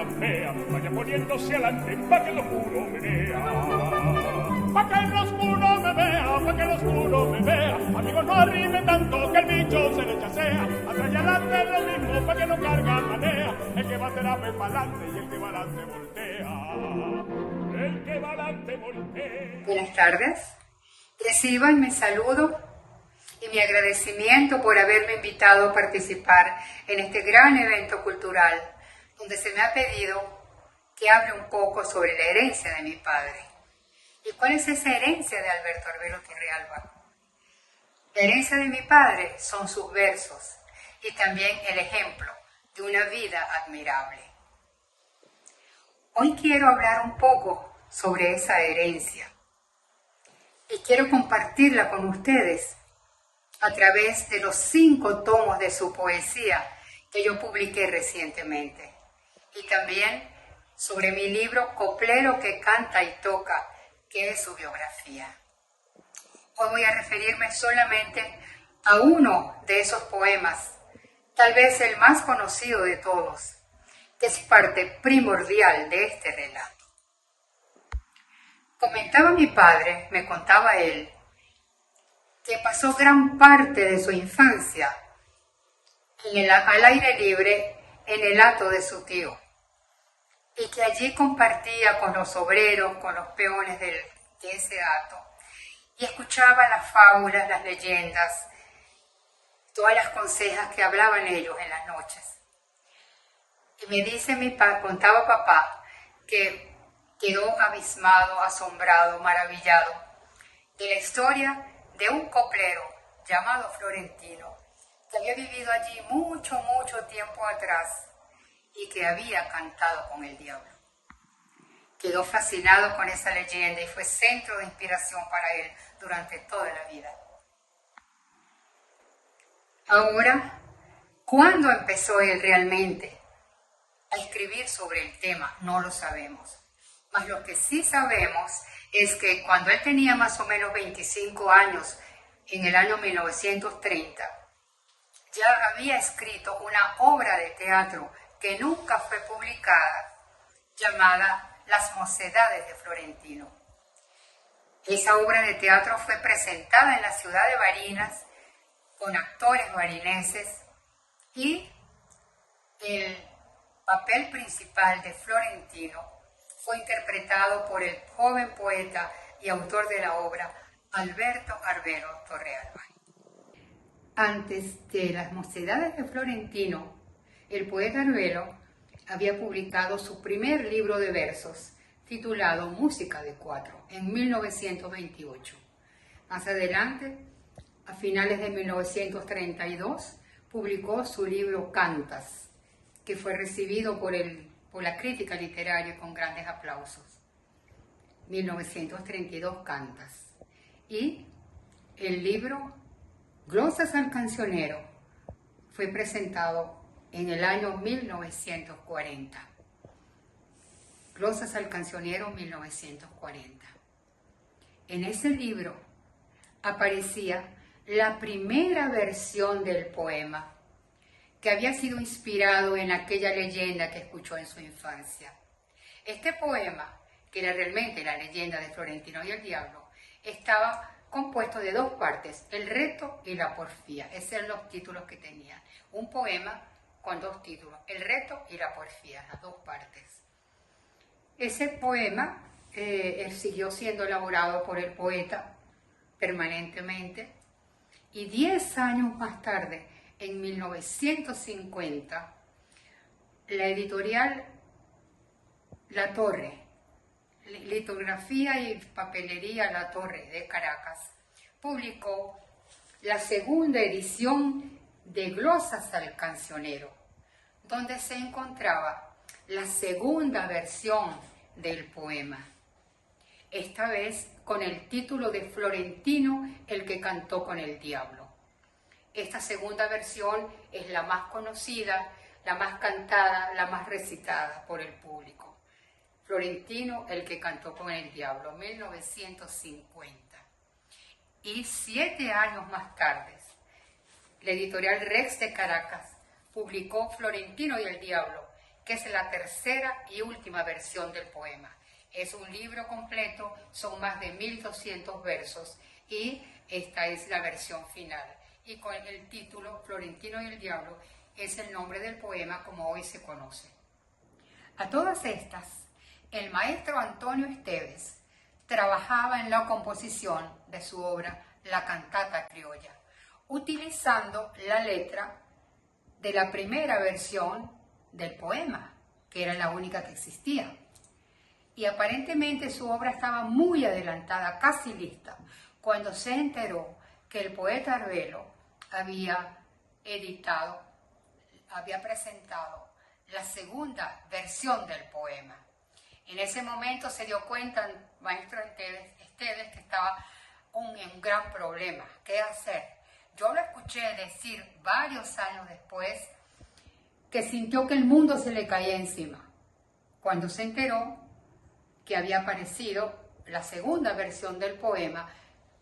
tan fea, vaya poniéndose adelante pa' que el oscuro me vea. Pa' que el oscuro me vea, pa' que el oscuro me vea. Amigo, no arrime tanto que el bicho se le chasea. Atrás y adelante lo mismo pa' que no carga manea. El que va a terapia para adelante y el que va adelante voltea. El que va adelante voltea. Buenas tardes. Reciban mi saludo y mi agradecimiento por haberme invitado a participar en este gran evento cultural, donde se me ha pedido que hable un poco sobre la herencia de mi padre. ¿Y cuál es esa herencia de Alberto Arbelo Torrealba? La herencia de mi padre son sus versos y también el ejemplo de una vida admirable. Hoy quiero hablar un poco sobre esa herencia y quiero compartirla con ustedes a través de los 5 tomos de su poesía que yo publiqué recientemente y también sobre mi libro Coplero que canta y toca, que es su biografía. Hoy voy a referirme solamente a uno de esos poemas, tal vez el más conocido de todos, que es parte primordial de este relato. Comentaba mi padre, me contaba él, que pasó gran parte de su infancia al aire libre en el hato de su tío, y que allí compartía con los obreros, con los peones de ese hato, y escuchaba las fábulas, las leyendas, todas las consejas que hablaban ellos en las noches. Y me dice contaba papá, que quedó abismado, asombrado, maravillado de la historia de un coplero llamado Florentino, que había vivido allí mucho tiempo atrás y que había cantado con el diablo. Quedó fascinado con esa leyenda y fue centro de inspiración para él durante toda la vida. Ahora, ¿cuándo empezó él realmente a escribir sobre el tema? No lo sabemos. Mas lo que sí sabemos es que cuando él tenía más o menos 25 años, en el año 1930, ya había escrito una obra de teatro que nunca fue publicada, llamada Las Mocedades de Florentino. Esa obra de teatro fue presentada en la ciudad de Barinas con actores barineses y el papel principal de Florentino fue interpretado por el joven poeta y autor de la obra Alberto Arbelo Torrealba. Antes de Las Mocedades de Florentino, el poeta Arbelo había publicado su primer libro de versos, titulado Música de Cuatro, en 1928. Más adelante, a finales de 1932, publicó su libro Cantas, que fue recibido por la crítica literaria con grandes aplausos. 1932, Cantas. Y el libro Glosas al Cancionero fue presentado en el año 1940. Glosas al Cancionero 1940. En ese libro aparecía la primera versión del poema, que había sido inspirado en aquella leyenda que escuchó en su infancia. Este poema, que era realmente la leyenda de Florentino y el Diablo, estaba compuesto de 2 partes, el reto y la porfía. Esos eran los títulos que tenía. Un poema con 2 títulos, el reto y la porfía, las 2 partes. Ese poema siguió siendo elaborado por el poeta permanentemente, y 10 años más tarde, en 1950, la editorial La Torre, Litografía y Papelería La Torre de Caracas, publicó la segunda edición de Glosas al Cancionero, donde se encontraba la segunda versión del poema, esta vez con el título de Florentino, el que cantó con el diablo. Esta segunda versión es la más conocida, la más cantada, la más recitada por el público. Florentino, el que cantó con el diablo, 1950. Y 7 años más tarde, la editorial Rex de Caracas publicó Florentino y el Diablo, que es la tercera y última versión del poema. Es un libro completo, son más de 1200 versos y esta es la versión final. Y con el título Florentino y el Diablo es el nombre del poema como hoy se conoce. A todas estas, el maestro Antonio Esteves trabajaba en la composición de su obra La Cantata Criolla, utilizando la letra de la primera versión del poema, que era la única que existía. Y aparentemente su obra estaba muy adelantada, casi lista, cuando se enteró que el poeta Arbelo había presentado la segunda versión del poema. En ese momento se dio cuenta el maestro Esteves que estaba en un gran problema. ¿Qué hacer? Yo lo escuché decir varios años después que sintió que el mundo se le caía encima, cuando se enteró que había aparecido la segunda versión del poema,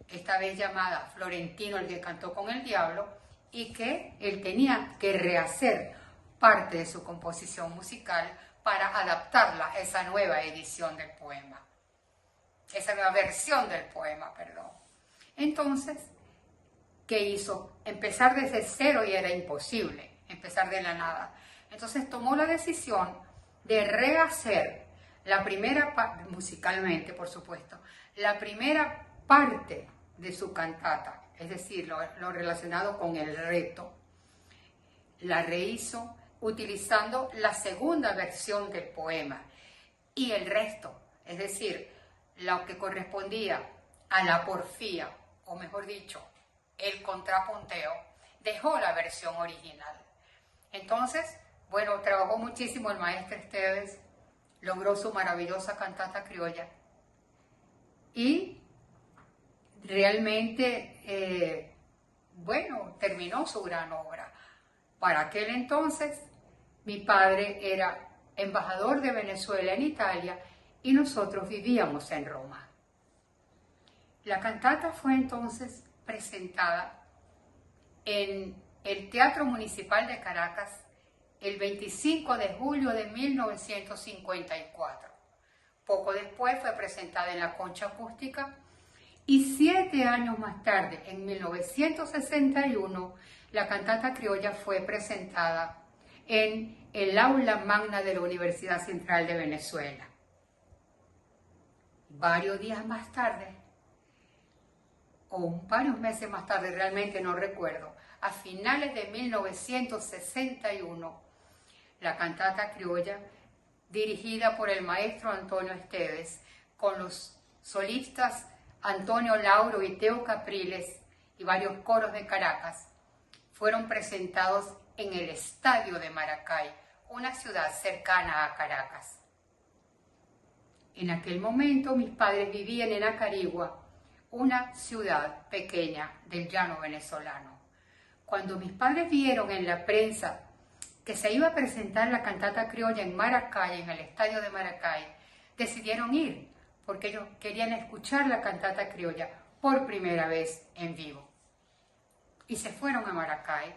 esta vez llamada Florentino el que cantó con el diablo, y que él tenía que rehacer parte de su composición musical para adaptarla a esa nueva edición del poema, esa nueva versión del poema, perdón. Entonces, ¿qué hizo? Empezar desde cero y era imposible, empezar de la nada. Entonces tomó la decisión de rehacer la primera parte, musicalmente por supuesto, la primera parte de su cantata, es decir, lo relacionado con el reto, la rehizo utilizando la segunda versión del poema y el resto, es decir, lo que correspondía a la porfía, o mejor dicho, el contrapunteo, dejó la versión original. Entonces, bueno, trabajó muchísimo el maestro Esteves, logró su maravillosa cantata criolla y realmente, terminó su gran obra. Para aquel entonces, mi padre era embajador de Venezuela en Italia y nosotros vivíamos en Roma. La cantata fue entonces presentada en el Teatro Municipal de Caracas el 25 de julio de 1954. Poco después fue presentada en la Concha Acústica y 7 años más tarde, en 1961, la cantata criolla fue presentada en el Aula Magna de la Universidad Central de Venezuela. Varios días más tarde, o varios meses más tarde, realmente no recuerdo, a finales de 1961, la cantata criolla, dirigida por el maestro Antonio Esteves, con los solistas Antonio Lauro y Teo Capriles y varios coros de Caracas, fueron presentados en el Estadio de Maracay, una ciudad cercana a Caracas. En aquel momento mis padres vivían en Acarigua, una ciudad pequeña del llano venezolano. Cuando mis padres vieron en la prensa que se iba a presentar la cantata criolla en Maracay, en el Estadio de Maracay, decidieron ir, porque ellos querían escuchar la cantata criolla por primera vez en vivo. Y se fueron a Maracay,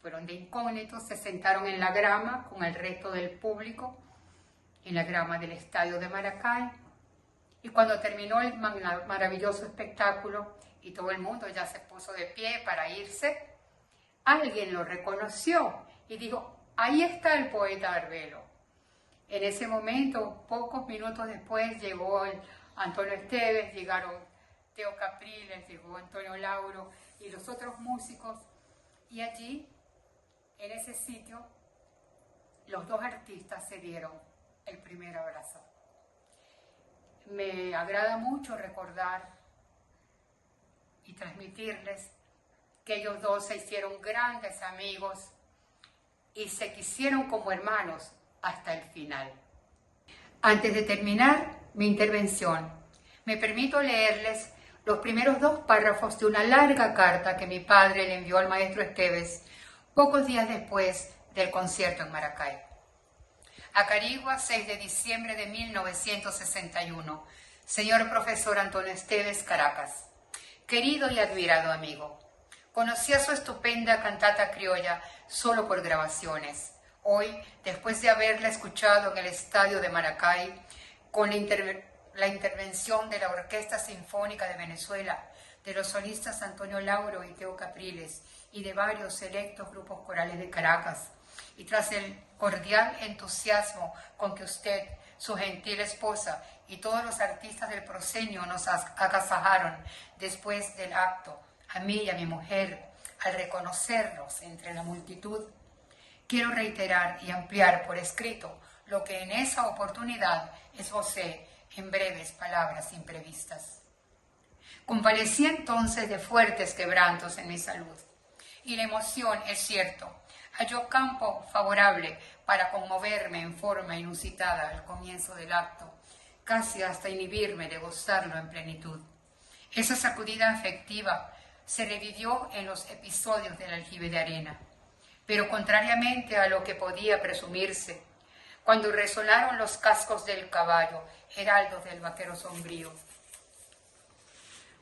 fueron de incógnitos, se sentaron en la grama con el resto del público, en la grama del Estadio de Maracay, y cuando terminó el maravilloso espectáculo y todo el mundo ya se puso de pie para irse, alguien lo reconoció y dijo: ahí está el poeta Arbelo. En ese momento, pocos minutos después, llegó Antonio Esteves, llegaron Teo Capriles, llegó Antonio Lauro y los otros músicos, y allí, en ese sitio, los dos artistas se dieron el primer abrazo. Me agrada mucho recordar y transmitirles que ellos dos se hicieron grandes amigos y se quisieron como hermanos hasta el final. Antes de terminar mi intervención, me permito leerles los primeros 2 párrafos de una larga carta que mi padre le envió al maestro Esteves pocos días después del concierto en Maracay. Acarigua, 6 de diciembre de 1961. Señor profesor Antonio Esteves, Caracas. Querido y admirado amigo, conocía su estupenda cantata criolla solo por grabaciones. Hoy, después de haberla escuchado en el estadio de Maracay, con la intervención de la Orquesta Sinfónica de Venezuela, de los solistas Antonio Lauro y Teo Capriles, y de varios selectos grupos corales de Caracas, y tras el cordial entusiasmo con que usted, su gentil esposa y todos los artistas del proscenio nos agasajaron después del acto, a mí y a mi mujer, al reconocernos entre la multitud, quiero reiterar y ampliar por escrito lo que en esa oportunidad esbocé en breves palabras imprevistas. Convalecí entonces de fuertes quebrantos en mi salud, y la emoción, es cierto, halló campo favorable para conmoverme en forma inusitada al comienzo del acto, casi hasta inhibirme de gozarlo en plenitud. Esa sacudida afectiva se revivió en los episodios del aljibe de arena, pero contrariamente a lo que podía presumirse, cuando resonaron los cascos del caballo, heraldos del vaquero sombrío,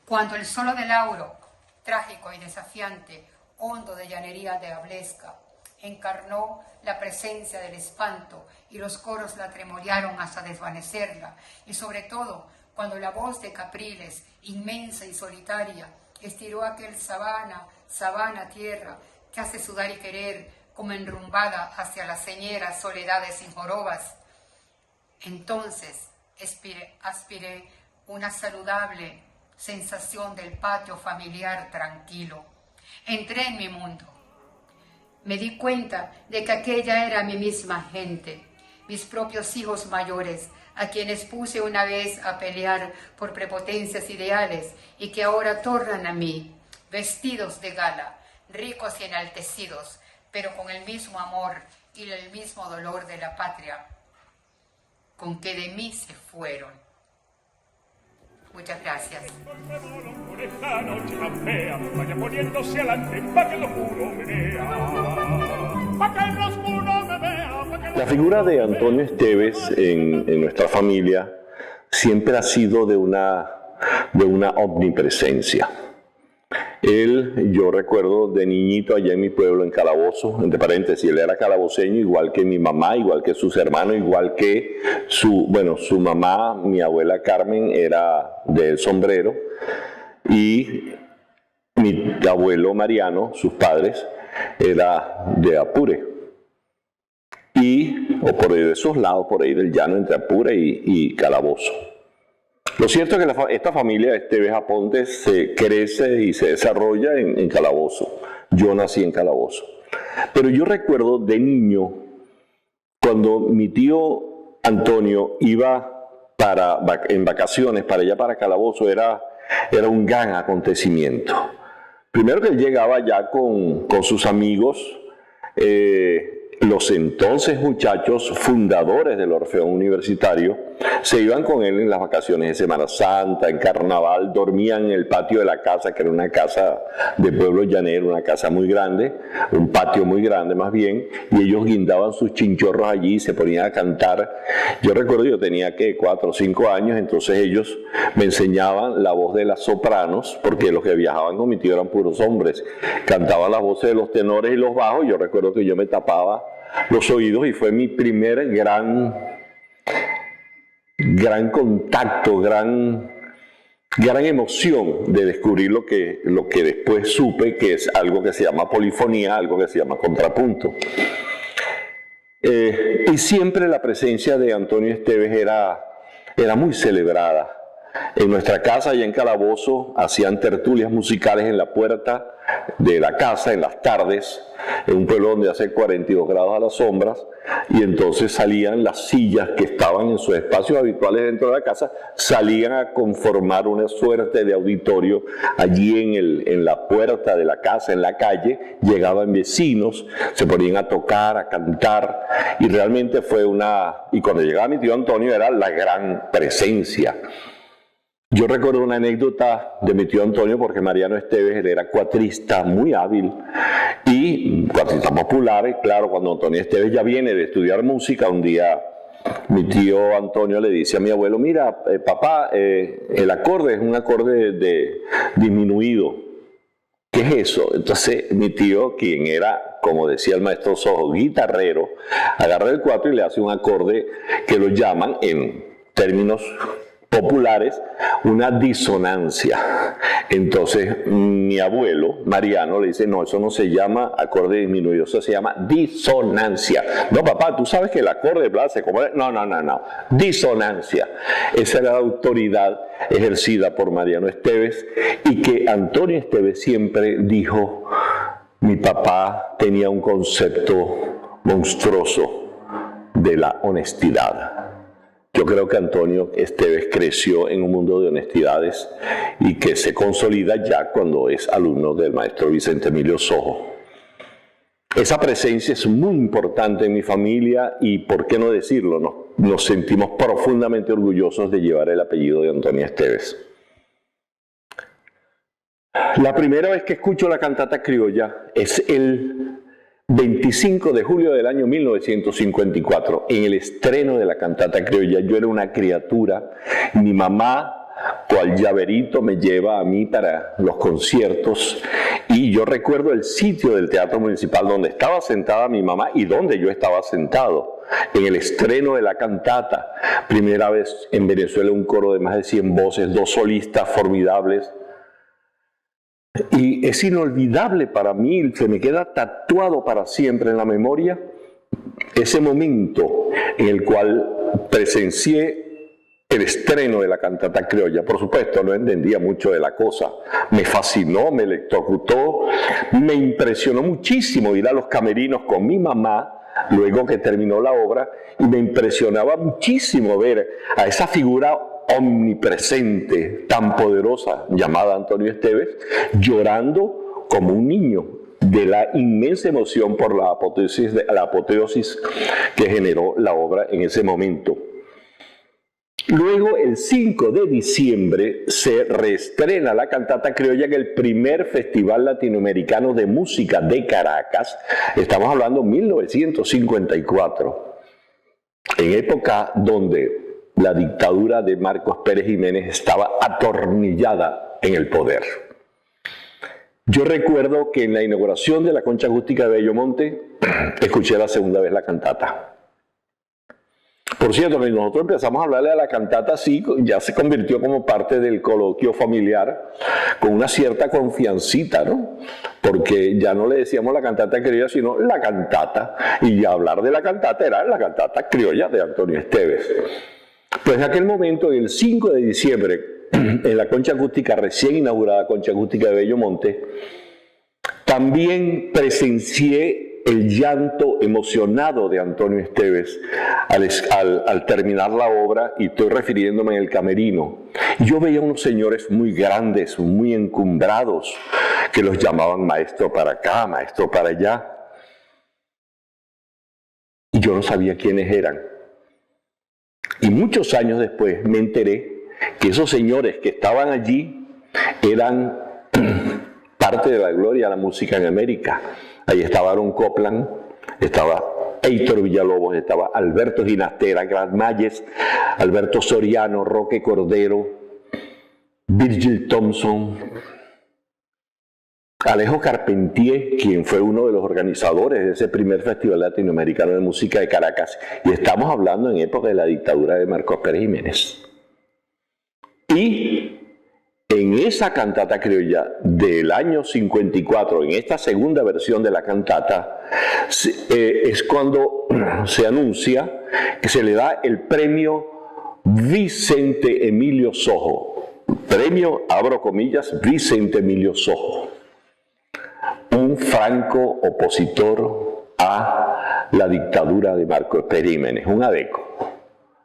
cuando el solo de Lauro, trágico y desafiante, hondo de llanería de Ablesca, encarnó la presencia del espanto y los coros la tremolearon hasta desvanecerla, y sobre todo cuando la voz de Capriles, inmensa y solitaria, estiró aquel sabana tierra que hace sudar y querer como enrumbada hacia las señeras soledades sin jorobas. Entonces aspiré una saludable sensación del patio familiar tranquilo. Entré en mi mundo. Me di cuenta de que aquella era mi misma gente, mis propios hijos mayores, a quienes puse una vez a pelear por prepotencias ideales y que ahora tornan a mí, vestidos de gala, ricos y enaltecidos, pero con el mismo amor y el mismo dolor de la patria, con que de mí se fueron. Muchas gracias. Por esta noche tan fea, vaya poniéndose adelante, pa' que lo juro me vea, pa' que el oscuro me vea, pa' que... La figura de Antonio Esteves en nuestra familia siempre ha sido de una omnipresencia. Yo recuerdo de niñito allá en mi pueblo, en Calabozo, entre paréntesis, él era calaboceño, igual que mi mamá, igual que sus hermanos, igual que su mamá, mi abuela Carmen, era del Sombrero, y mi abuelo Mariano, sus padres, era de Apure. O por ahí de esos lados, por ahí del llano, entre Apure y Calabozo. Lo cierto es que esta familia de Esteves Aponte se crece y se desarrolla en Calabozo. Yo nací en Calabozo. Pero yo recuerdo de niño, cuando mi tío Antonio iba en vacaciones para allá para Calabozo, era un gran acontecimiento. Primero que él llegaba ya con sus amigos, los entonces muchachos fundadores del Orfeón Universitario se iban con él en las vacaciones de Semana Santa, en Carnaval, dormían en el patio de la casa, que era una casa de pueblo llanero, una casa muy grande, un patio muy grande más bien, y ellos guindaban sus chinchorros allí y se ponían a cantar. Yo recuerdo, yo tenía 4 o 5 años, entonces ellos me enseñaban la voz de las sopranos, porque los que viajaban con mi tío eran puros hombres, cantaban las voces de los tenores y los bajos. Yo recuerdo que yo me tapaba los oídos y fue mi primer gran contacto, gran emoción de descubrir lo que después supe que es algo que se llama polifonía, algo que se llama contrapunto. Y siempre la presencia de Antonio Esteves era muy celebrada. En nuestra casa, allá en Calabozo, hacían tertulias musicales en la puerta de la casa en las tardes, en un pueblo donde hace 42 grados a las sombras, y entonces salían las sillas que estaban en sus espacios habituales dentro de la casa, salían a conformar una suerte de auditorio allí en la puerta de la casa, en la calle. Llegaban vecinos, se ponían a tocar, a cantar, y realmente fue y cuando llegaba mi tío Antonio era la gran presencia. Yo recuerdo una anécdota de mi tío Antonio, porque Mariano Esteves, él era cuatrista muy hábil y cuatrista popular, y claro, cuando Antonio Esteves ya viene de estudiar música, un día mi tío Antonio le dice a mi abuelo: mira, papá, el acorde es un acorde de disminuido. ¿Qué es eso? Entonces mi tío, quien era como decía el maestro Sojo, guitarrero, agarra el 4 y le hace un acorde que lo llaman en términos populares una disonancia. Entonces mi abuelo Mariano le dice, no, eso no se llama acorde disminuido, eso se llama disonancia. No, papá, tú sabes que el acorde se compone. No, disonancia. Esa era la autoridad ejercida por Mariano Esteves, y que Antonio Esteves siempre dijo, mi papá tenía un concepto monstruoso de la honestidad. Yo creo que Antonio Esteves creció en un mundo de honestidades y que se consolida ya cuando es alumno del maestro Vicente Emilio Sojo. Esa presencia es muy importante en mi familia y, ¿por qué no decirlo? Nos sentimos profundamente orgullosos de llevar el apellido de Antonio Esteves. La primera vez que escucho la cantata criolla es el 25 de julio del año 1954, en el estreno de la cantata criolla. Yo era una criatura, mi mamá, cual llaverito, me lleva a mí para los conciertos, y yo recuerdo el sitio del Teatro Municipal donde estaba sentada mi mamá y donde yo estaba sentado, en el estreno de la cantata. Primera vez en Venezuela, un coro de más de 100 voces, 2 solistas formidables. Y es inolvidable para mí, se me queda tatuado para siempre en la memoria ese momento en el cual presencié el estreno de la cantata criolla. Por supuesto, no entendía mucho de la cosa. Me fascinó, me electrocutó, me impresionó muchísimo ir a los camerinos con mi mamá luego que terminó la obra, y me impresionaba muchísimo ver a esa figura omnipresente, tan poderosa, llamada Antonio Esteves, llorando como un niño de la inmensa emoción por la apoteosis que generó la obra en ese momento. Luego, el 5 de diciembre, se reestrena la cantata criolla en el primer Festival Latinoamericano de Música de Caracas. Estamos hablando de 1954, en época donde la dictadura de Marcos Pérez Jiménez estaba atornillada en el poder. Yo recuerdo que en la inauguración de la Concha Acústica de Bellomonte escuché la segunda vez la cantata. Por cierto, nosotros empezamos a hablarle a la cantata así, ya se convirtió como parte del coloquio familiar, con una cierta confiancita, ¿no? Porque ya no le decíamos la cantata criolla, sino la cantata, y ya hablar de la cantata era la cantata criolla de Antonio Esteves. Pues en aquel momento, el 5 de diciembre, en la Concha Acústica, recién inaugurada Concha Acústica de Bellomonte, también presencié el llanto emocionado de Antonio Esteves al terminar la obra, y estoy refiriéndome en el camerino. Yo veía unos señores muy grandes, muy encumbrados, que los llamaban maestro para acá, maestro para allá, y yo no sabía quiénes eran. Y muchos años después me enteré que esos señores que estaban allí eran parte de la gloria de la música en América. Ahí estaba Aaron Copland, estaba Heitor Villalobos, estaba Alberto Ginastera, Gran Mayes, Alberto Soriano, Roque Cordero, Virgil Thompson, Alejo Carpentier, quien fue uno de los organizadores de ese primer Festival Latinoamericano de Música de Caracas, y estamos hablando en época de la dictadura de Marcos Pérez Jiménez. Y en esa cantata criolla del año 54, en esta segunda versión de la cantata, es cuando se anuncia que se le da el premio Vicente Emilio Sojo. Premio, abro comillas, Vicente Emilio Sojo. Un franco opositor a la dictadura de Marcos Pérez Jiménez, un adeco,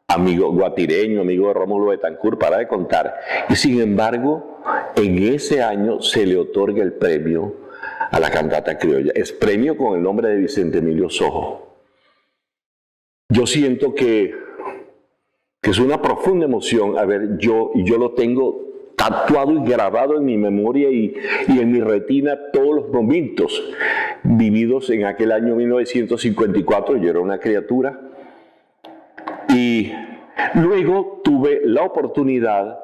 amigo guatireño, amigo de Rómulo Betancourt, para de contar. Y sin embargo, en ese año se le otorga el premio a la cantata criolla. Es premio con el nombre de Vicente Emilio Sojo. Yo siento que es una profunda emoción. A ver, yo lo tengo tatuado y grabado en mi memoria y en mi retina todos los momentos vividos en aquel año 1954. Yo era una criatura. Y luego tuve la oportunidad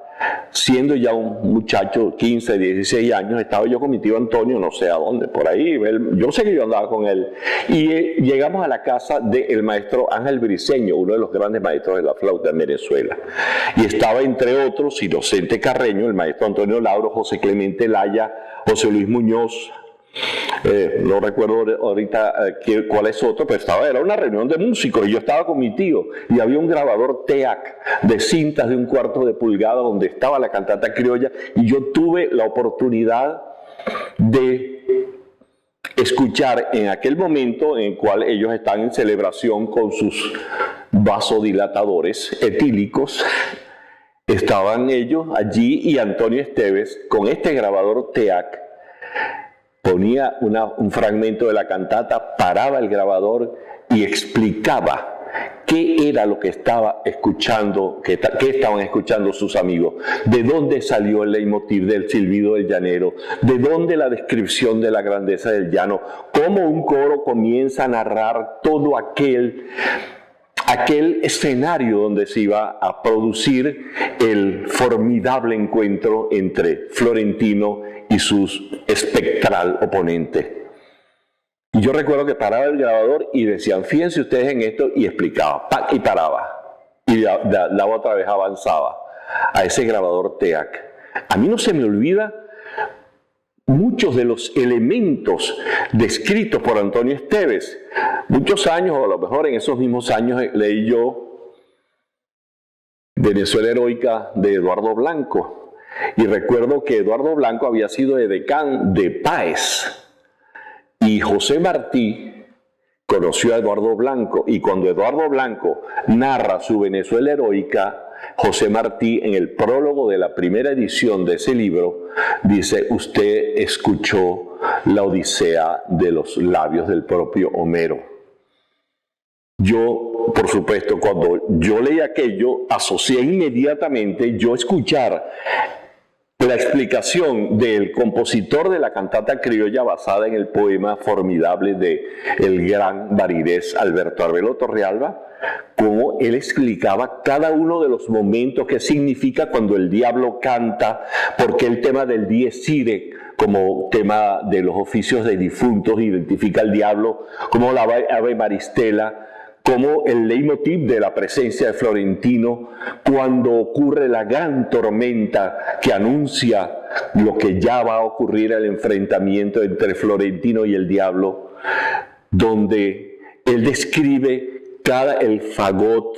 siendo ya un muchacho, 15, 16 años, estaba yo con mi tío Antonio, no sé a dónde, por ahí, yo sé que yo andaba con él, y llegamos a la casa del maestro Ángel Briceño, uno de los grandes maestros de la flauta en Venezuela, y estaba entre otros Inocente Carreño, el maestro Antonio Lauro, José Clemente Laya, José Luis Muñoz, no recuerdo ahorita cuál es otro, pero era una reunión de músicos y yo estaba con mi tío y había un grabador TEAC de cintas de 1/4 de pulgada donde estaba la cantata criolla, y yo tuve la oportunidad de escuchar en aquel momento en el cual ellos están en celebración con sus vasodilatadores etílicos. Estaban ellos allí y Antonio Esteves con este grabador TEAC ponía un fragmento de la cantata, paraba el grabador y explicaba qué era lo que estaba escuchando, qué estaban escuchando sus amigos, de dónde salió el leitmotiv del silbido del llanero, de dónde la descripción de la grandeza del llano, cómo un coro comienza a narrar todo aquel escenario donde se iba a producir el formidable encuentro entre Florentino y su espectral oponente. Y yo recuerdo que paraba el grabador y decían, fíjense ustedes en esto, y explicaba, y paraba, y la otra vez avanzaba a ese grabador TEAC. A mí no se me olvida muchos de los elementos descritos por Antonio Esteves. Muchos años, o a lo mejor en esos mismos años, leí yo Venezuela Heroica de Eduardo Blanco. Y recuerdo que Eduardo Blanco había sido edecán de Páez. Y José Martí conoció a Eduardo Blanco. Y cuando Eduardo Blanco narra su Venezuela Heroica, José Martí, en el prólogo de la primera edición de ese libro, dice, usted escuchó la Odisea de los labios del propio Homero. Yo, por supuesto, cuando yo leí aquello, asocié inmediatamente yo escuchar la explicación del compositor de la cantata criolla basada en el poema formidable de el gran baridés Alberto Arbelo Torrealba, cómo él explicaba cada uno de los momentos, qué significa cuando el diablo canta, porque el tema del dies irae como tema de los oficios de difuntos identifica al diablo, como la Ave Maristela, como el leitmotiv de la presencia de Florentino cuando ocurre la gran tormenta que anuncia lo que ya va a ocurrir, el enfrentamiento entre Florentino y el diablo, donde él describe el fagot,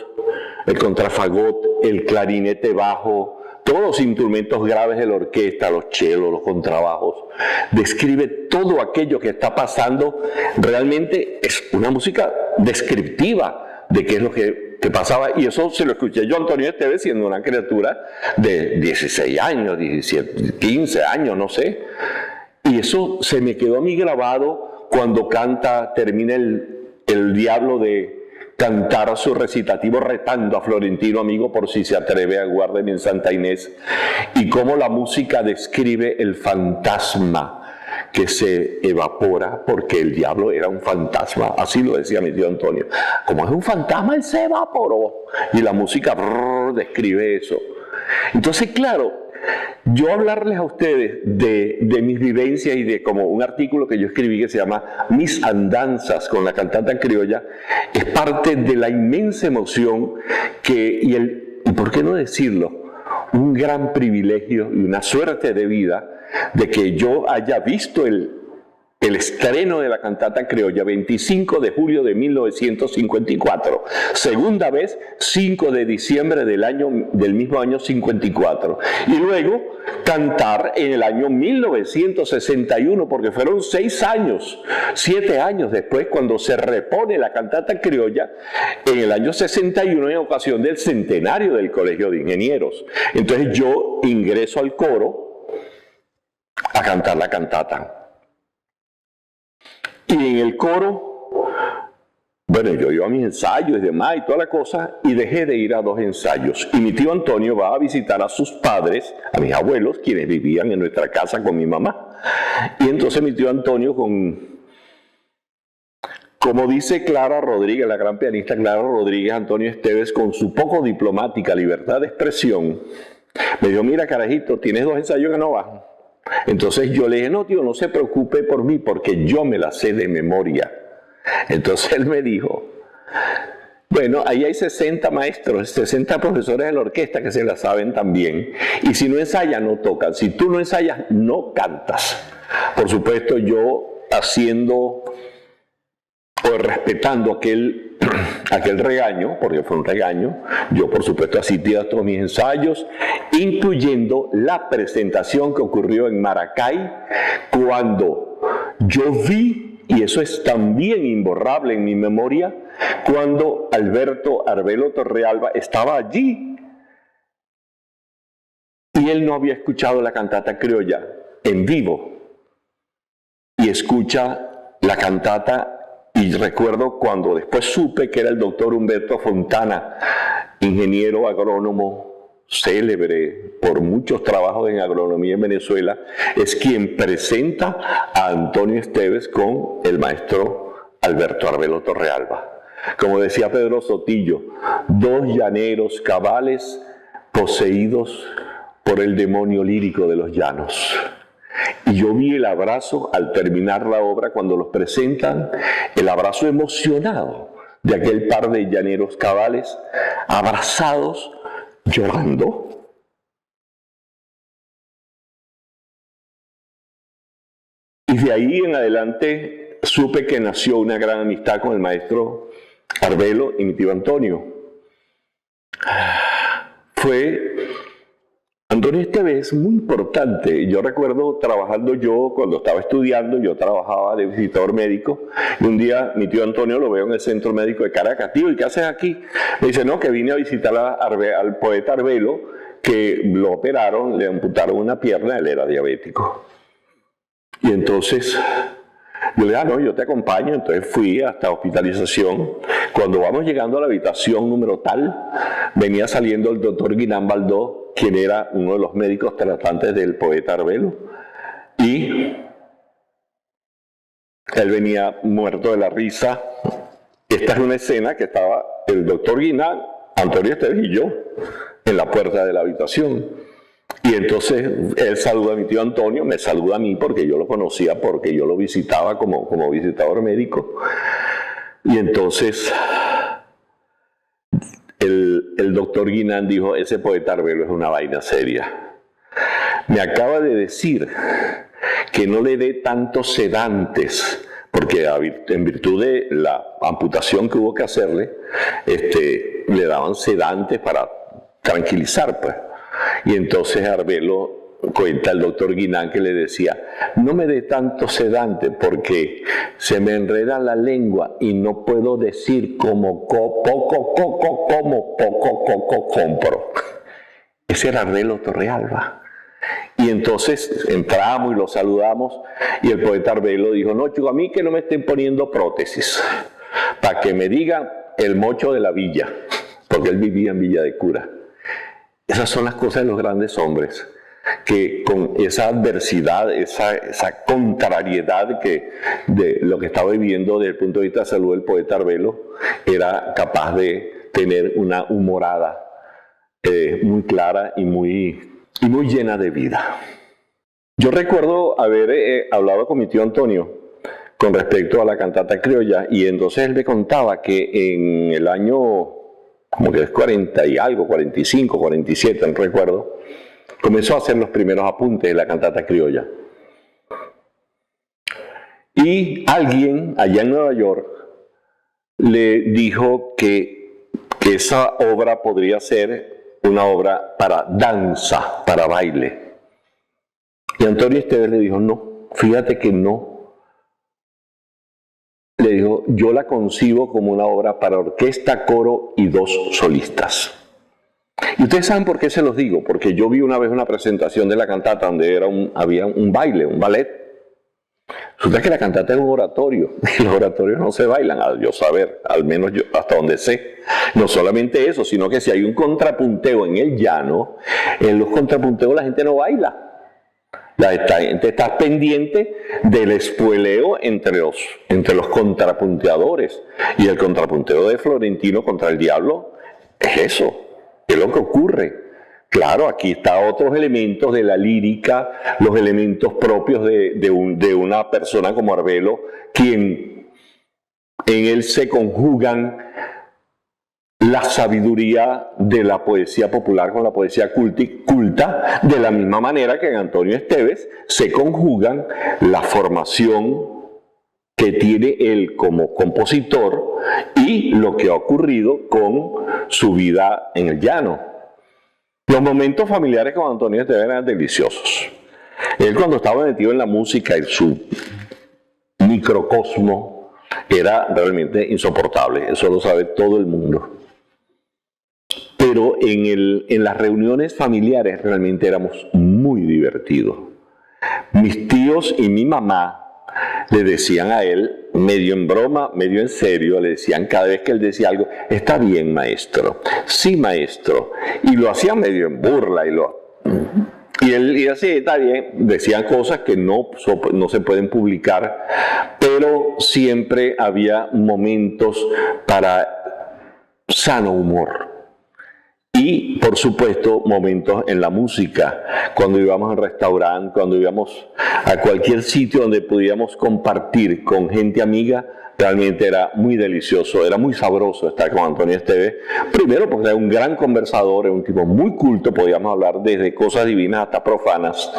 el contrafagot, el clarinete bajo, todos los instrumentos graves de la orquesta, los chelos, los contrabajos, describe todo aquello que está pasando. Realmente es una música descriptiva de qué es lo que pasaba, y eso se lo escuché yo a Antonio Esteves siendo una criatura de 16 años, 17, 15 años, no sé, y eso se me quedó a mí grabado cuando termina el diablo de cantar su recitativo retando a Florentino, amigo, por si se atreve, aguárdeme en Santa Inés, y cómo la música describe el fantasma que se evapora, porque el diablo era un fantasma, así lo decía mi tío Antonio, como es un fantasma, él se evaporó, y la música describe eso. Entonces, claro, yo hablarles a ustedes de mis vivencias y de como un artículo que yo escribí que se llama Mis andanzas con la cantata criolla, es parte de la inmensa emoción y por qué no decirlo, un gran privilegio y una suerte de vida de que yo haya visto el estreno de la cantata criolla, 25 de julio de 1954, segunda vez, 5 de diciembre del mismo año 54, y luego cantar en el año 1961, porque fueron 7 años después, cuando se repone la cantata criolla en el año 61 en ocasión del centenario del Colegio de Ingenieros. Entonces yo ingreso al coro a cantar la cantata. Y en el coro, bueno, yo iba a mis ensayos y demás y toda la cosa, y dejé de ir a 2 ensayos. Y mi tío Antonio va a visitar a sus padres, a mis abuelos, quienes vivían en nuestra casa con mi mamá. Y entonces mi tío Antonio, como dice Clara Rodríguez, la gran pianista Clara Rodríguez, Antonio Esteves, con su poco diplomática libertad de expresión, Me dijo, mira carajito, tienes 2 ensayos que no van. Entonces yo le dije, no tío, no se preocupe por mí porque yo me la sé de memoria. Entonces él me dijo, bueno, ahí hay 60 maestros, 60 profesores de la orquesta que se la saben también. Y si no ensayan, no tocan. Si tú no ensayas, no cantas. Por supuesto, yo haciendo o respetando aquel regaño, porque fue un regaño, yo por supuesto asistí a todos mis ensayos, incluyendo la presentación que ocurrió en Maracay, cuando yo vi, y eso es también imborrable en mi memoria, cuando Alberto Arbelo Torrealba estaba allí y él no había escuchado la cantata criolla en vivo, y escucha la cantata. Y recuerdo cuando después supe que era el doctor Humberto Fontana, ingeniero agrónomo célebre por muchos trabajos en agronomía en Venezuela, es quien presenta a Antonio Esteves con el maestro Alberto Arbelo Torrealba. Como decía Pedro Sotillo, 2 llaneros cabales poseídos por el demonio lírico de los llanos. Y yo vi el abrazo al terminar la obra, cuando los presentan, el abrazo emocionado de aquel par de llaneros cabales, abrazados, llorando. Y de ahí en adelante supe que nació una gran amistad con el maestro Arbelo y mi tío Antonio. Antonio Esteves es muy importante. Yo recuerdo trabajando cuando estaba estudiando, yo trabajaba de visitador médico, y un día mi tío Antonio lo veo en el centro médico de Caracas. Tío, ¿y qué haces aquí? Me dice, no, que vine a visitar al poeta Arbelo, que lo operaron, le amputaron una pierna, él era diabético. Y entonces yo le dije, no, yo te acompaño. Entonces fui hasta hospitalización. Cuando vamos llegando a la habitación número tal, venía saliendo el doctor Guinán Baldó, quien era uno de los médicos tratantes del poeta Arbelo, y él venía muerto de la risa. Esta es una escena que estaba el doctor Guinán, Antonio Esteves y yo en la puerta de la habitación. Y entonces él saluda a mi tío Antonio, me saluda a mí porque yo lo conocía, porque yo lo visitaba como visitador médico. Y entonces el doctor Guinán dijo, ese poeta Arbelo es una vaina seria. Me acaba de decir que no le dé tantos sedantes, porque en virtud de la amputación que hubo que hacerle, le daban sedantes para tranquilizar, pues. Y entonces Arbelo, cuenta el doctor Guinán, que le decía, no me dé tanto sedante porque se me enreda la lengua y no puedo decir como poco compro. Ese era Arbelo Torrealba. Y entonces entramos y lo saludamos, y el poeta Arbelo dijo, no, chico, a mí que no me estén poniendo prótesis, para que me digan el mocho de la villa, porque él vivía en Villa de Cura. Esas son las cosas de los grandes hombres, que con esa adversidad, esa contrariedad de lo que estaba viviendo desde el punto de vista de salud el poeta Arbelo, era capaz de tener una humorada muy clara y muy llena de vida. Yo recuerdo haber hablado con mi tío Antonio con respecto a la cantata criolla, y entonces él me contaba que en el año, como que es 40 y algo, 45, 47, no recuerdo, comenzó a hacer los primeros apuntes de la cantata criolla. Y alguien allá en Nueva York le dijo que esa obra podría ser una obra para danza, para baile. Y Antonio Esteves le dijo, no, fíjate que no. Le dijo, yo la concibo como una obra para orquesta, coro y 2 solistas. Y ustedes saben por qué se los digo, porque yo vi una vez una presentación de la cantata donde había un baile, un ballet. Resulta que la cantata es un oratorio, y los oratorios no se bailan, al yo saber, al menos yo, hasta donde sé. No solamente eso, sino que si hay un contrapunteo en el llano, en los contrapunteos la gente no baila. La gente está pendiente del espueleo entre los contrapunteadores. Y el contrapunteo de Florentino contra el Diablo es eso, es lo que ocurre. Claro, aquí están otros elementos de la lírica, los elementos propios de una persona como Arbelo, quien en él se conjugan la sabiduría de la poesía popular con la poesía culta, de la misma manera que en Antonio Esteves se conjugan la formación que tiene él como compositor y lo que ha ocurrido con su vida en el llano. Los momentos familiares con Antonio Esteves eran deliciosos. Él, cuando estaba metido en la música, en su microcosmo, era realmente insoportable. Eso lo sabe todo el mundo. Pero en las reuniones familiares realmente éramos muy divertidos. Mis tíos y mi mamá le decían a él, medio en broma, medio en serio, le decían cada vez que él decía algo: está bien, maestro, sí, maestro, y lo hacían medio en burla, y él y así, está bien, decían cosas que no se pueden publicar, pero siempre había momentos para sano humor. Y, por supuesto, momentos en la música, cuando íbamos a un restaurante, cuando íbamos a cualquier sitio donde pudiéramos compartir con gente amiga, realmente era muy delicioso, era muy sabroso estar con Antonio Esteves. Primero porque era un gran conversador, era un tipo muy culto, podíamos hablar desde cosas divinas hasta profanas.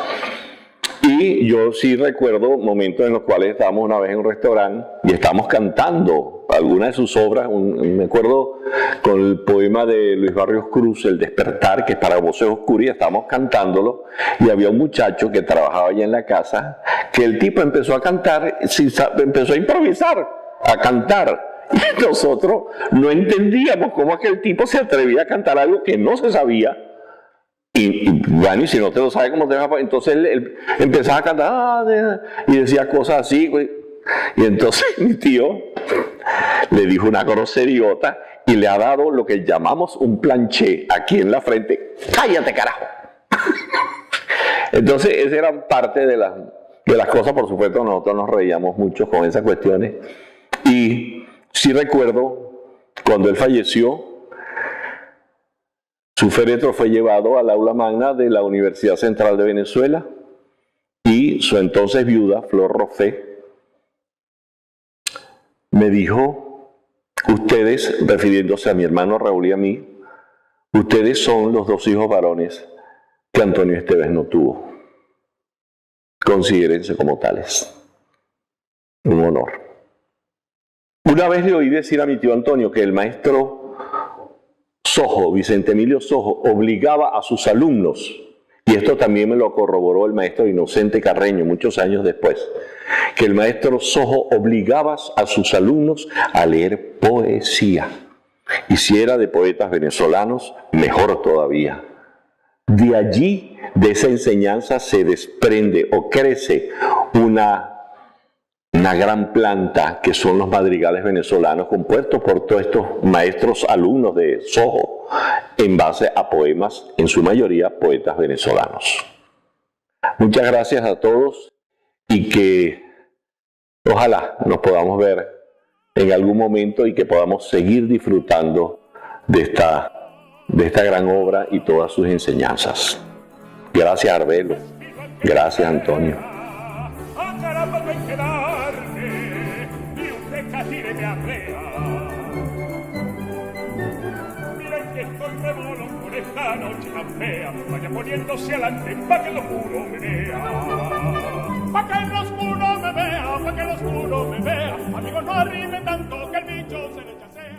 Y yo sí recuerdo momentos en los cuales estábamos una vez en un restaurante y estábamos cantando alguna de sus obras. Me acuerdo con el poema de Luis Barrios Cruz, El Despertar, que es para voces oscuras, y estábamos cantándolo, y había un muchacho que trabajaba allá en la casa, que el tipo empezó a cantar, empezó a improvisar, a cantar. Y nosotros no entendíamos cómo aquel tipo se atrevía a cantar algo que no se sabía. Y bueno, y si no te lo sabes, ¿cómo te vas a...? Entonces él empezaba a cantar y decía cosas así. Y entonces mi tío le dijo una groseriota y le ha dado lo que llamamos un planché aquí en la frente. ¡Cállate, carajo! Entonces, esa era parte de las cosas. Por supuesto, nosotros nos reíamos mucho con esas cuestiones. Y sí recuerdo, cuando él falleció, su féretro fue llevado al aula magna de la Universidad Central de Venezuela, y su entonces viuda, Flor Rofé, me dijo: ustedes, refiriéndose a mi hermano Raúl y a mí, ustedes son los dos hijos varones que Antonio Esteves no tuvo. Considérense como tales. Un honor. Una vez le oí decir a mi tío Antonio que el maestro Sojo, Vicente Emilio Sojo, obligaba a sus alumnos, y esto también me lo corroboró el maestro Inocente Carreño muchos años después, que el maestro Sojo obligaba a sus alumnos a leer poesía, y si era de poetas venezolanos, mejor todavía. De allí, de esa enseñanza, se desprende o crece una gran planta que son los madrigales venezolanos, compuestos por todos estos maestros alumnos de Sojo, en base a poemas, en su mayoría poetas venezolanos. Muchas gracias a todos, y que ojalá nos podamos ver en algún momento y que podamos seguir disfrutando de esta gran obra y todas sus enseñanzas. Gracias, Arbelo. Gracias, Antonio. Miren que estoy remolón con esta noche tan fea. Vaya poniéndose adelante pa' que lo oscuro me vea. Pa' que el oscuro me vea, pa' que el oscuro me vea.